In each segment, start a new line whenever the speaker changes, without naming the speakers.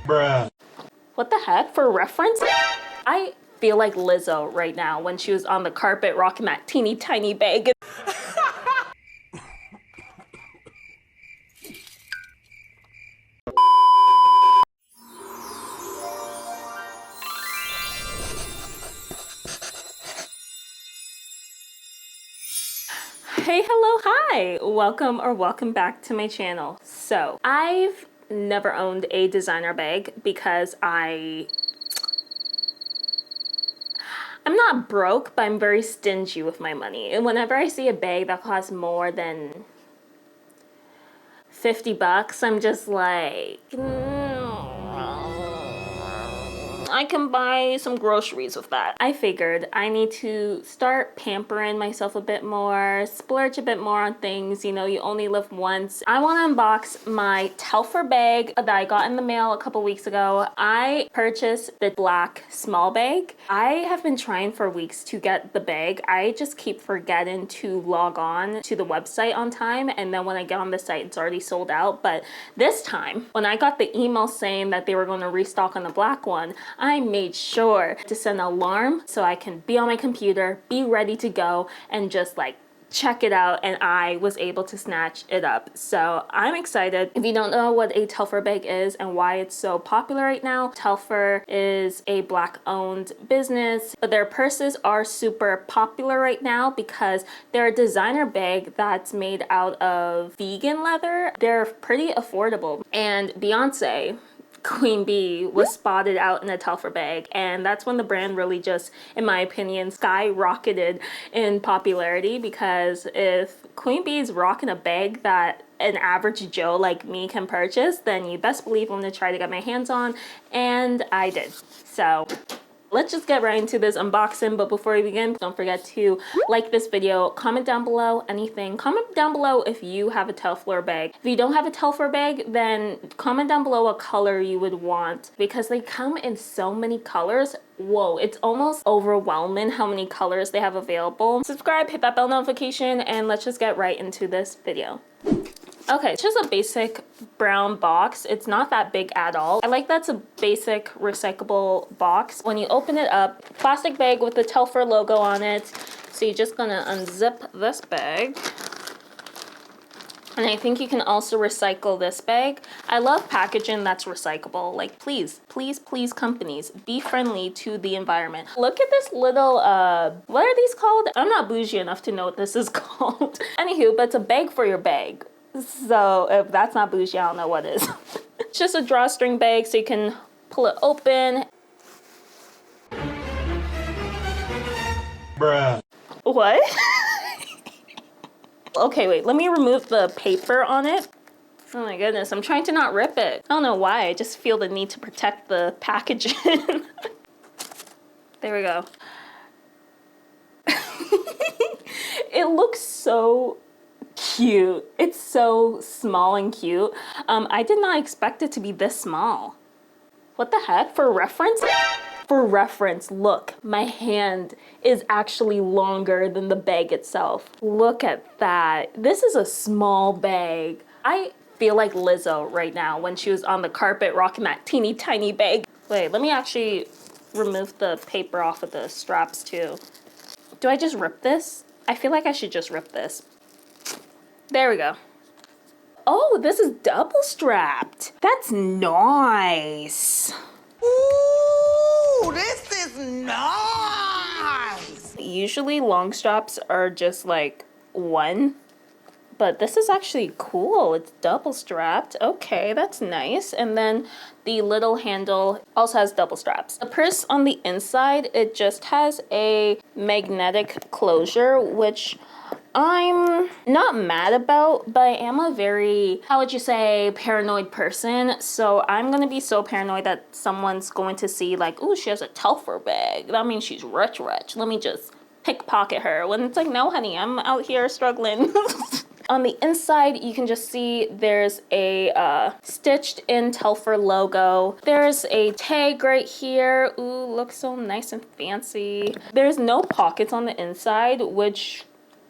Bruh.
What the heck? For reference, I feel like Lizzo right now when she was on the carpet rocking that teeny tiny bag. Hey, hello, hi, welcome back to my channel. So I've never owned a designer bag because I'm not broke, but I'm very stingy with my money. And whenever I see a bag that costs more than 50 bucks, I'm just like, I can buy some groceries with that. I figured I need to start pampering myself a bit more, splurge a bit more on things. You know, you only live once. I want to unbox my Telfar bag that I got in the mail a couple weeks ago. I purchased the black small bag. I have been trying for weeks to get the bag. I just keep forgetting to log on to the website on time, and then when I get on the site, it's already sold out. But this time, when I got the email saying that they were going to restock on the black one, I made sure to set an alarm so I can be on my computer, be ready to go, and just like check it out, and I was able to snatch it up. So I'm excited. If you don't know what a Telfar bag is and why it's so popular right now, Telfar is a black owned business, but their purses are super popular right now because they're a designer bag that's made out of vegan leather. They're pretty affordable, and Beyonce, Queen Bee, was spotted out in a Telfar bag, and that's when the brand really just, in my opinion, skyrocketed in popularity. Because if Queen Bee is rocking a bag that an average Joe like me can purchase, then you best believe I'm gonna try to get my hands on, and I did. So let's just get right into this unboxing. But before we begin, don't forget to like this video, comment down below anything. Comment down below if you have a Telfar bag. If you don't have a Telfar bag, then comment down below what color you would want, because they come in so many colors. Whoa, it's almost overwhelming how many colors they have available. Subscribe, hit that bell notification, and let's just get right into this video. Okay, it's just a basic brown box. It's not that big at all. I like that's a basic recyclable box. When you open it up, plastic bag with the Telfar logo on it. So you're just gonna unzip this bag. And I think you can also recycle this bag. I love packaging that's recyclable. Like, please, please, please, companies, be friendly to the environment. Look at this little, what are these called? I'm not bougie enough to know what this is called. Anywho, but it's a bag for your bag. So if that's not bougie, I don't know what is. It's just a drawstring bag, so you can pull it open.
Bruh.
What? Okay, wait, let me remove the paper on it. Oh my goodness, I'm trying to not rip it. I don't know why, I just feel the need to protect the packaging. There we go. It looks so cute. It's so small and cute. I did not expect it to be this small. What the heck? For reference? For reference, look, my hand is actually longer than the bag itself. Look at that. This is a small bag. I feel like Lizzo right now when she was on the carpet rocking that teeny tiny bag. Wait, let me actually remove the paper off of the straps too. Do I just rip this? I feel like I should just rip this. There we go. Oh, this is double strapped. That's nice.
Ooh, this is nice.
Usually long straps are just like one, but this is actually cool. It's double strapped. Okay, that's nice. And then the little handle also has double straps. The purse on the inside, it just has a magnetic closure, which I'm not mad about, but I am a very, how would you say, paranoid person. So I'm gonna be so paranoid that someone's going to see like, ooh, she has a Telfar bag. That means she's rich. Let me just pickpocket her. When it's like, no, honey, I'm out here struggling. On the inside, you can just see there's a stitched in Telfar logo. There's a tag right here. Ooh, looks so nice and fancy. There's no pockets on the inside, which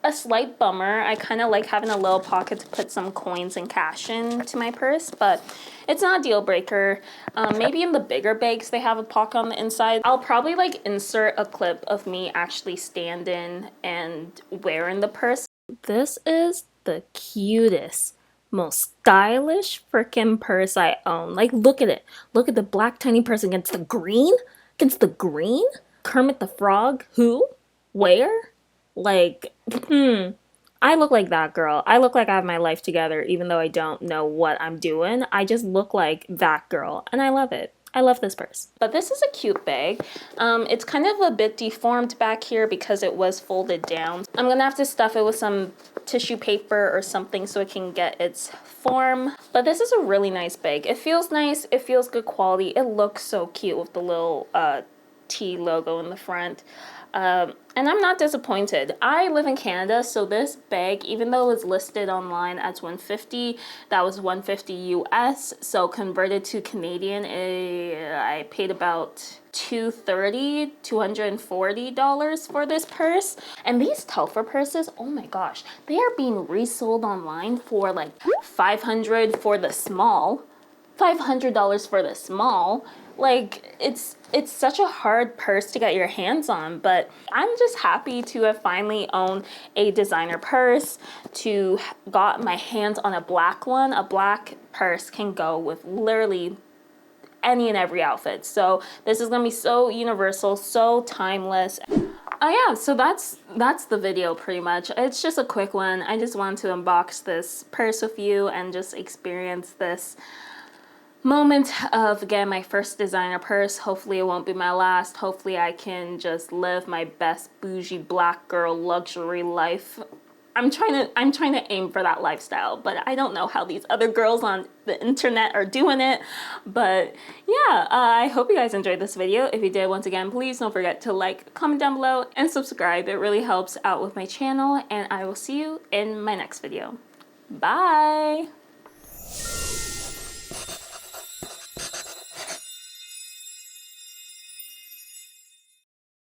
a slight bummer. I kind of like having a little pocket to put some coins and cash into my purse, but it's not a deal breaker. Maybe in the bigger bags they have a pocket on the inside. I'll probably like insert a clip of me actually standing and wearing the purse. This is the cutest, most stylish freaking purse I own. Like, look at it. Look at the black tiny purse against the green. Against the green? Kermit the Frog? Who? Where? Like, I look like that girl. I look like I have my life together, even though I don't know what I'm doing. I just look like that girl, and I love it. I love this purse. But this is a cute bag. It's kind of a bit deformed back here because it was folded down. I'm gonna have to stuff it with some tissue paper or something so it can get its form. But this is a really nice bag. It feels nice. It feels good quality. It looks so cute with the little T logo in the front. And I'm not disappointed. I live in Canada, so this bag, even though it was listed online as $150, that was $150 US. So converted to Canadian, I paid about $240 for this purse. And these Telfar purses, oh my gosh, they are being resold online for like $500 for the small, $500 for the small. Like, it's such a hard purse to get your hands on, but I'm just happy to have finally owned a designer purse, to got my hands on a black one. A black purse can go with literally any and every outfit. So this is gonna be so universal, so timeless. Yeah, so that's the video pretty much. It's just a quick one. I just wanted to unbox this purse with you and just experience this moment of getting my first designer purse. Hopefully it won't be my last. Hopefully I can just live my best bougie black girl luxury life. I'm trying to aim for that lifestyle, but I don't know how these other girls on the internet are doing it. But yeah, I hope you guys enjoyed this video. If you did, once again, please don't forget to like, comment down below, and subscribe. It really helps out with my channel, and I will see you in my next video. Bye!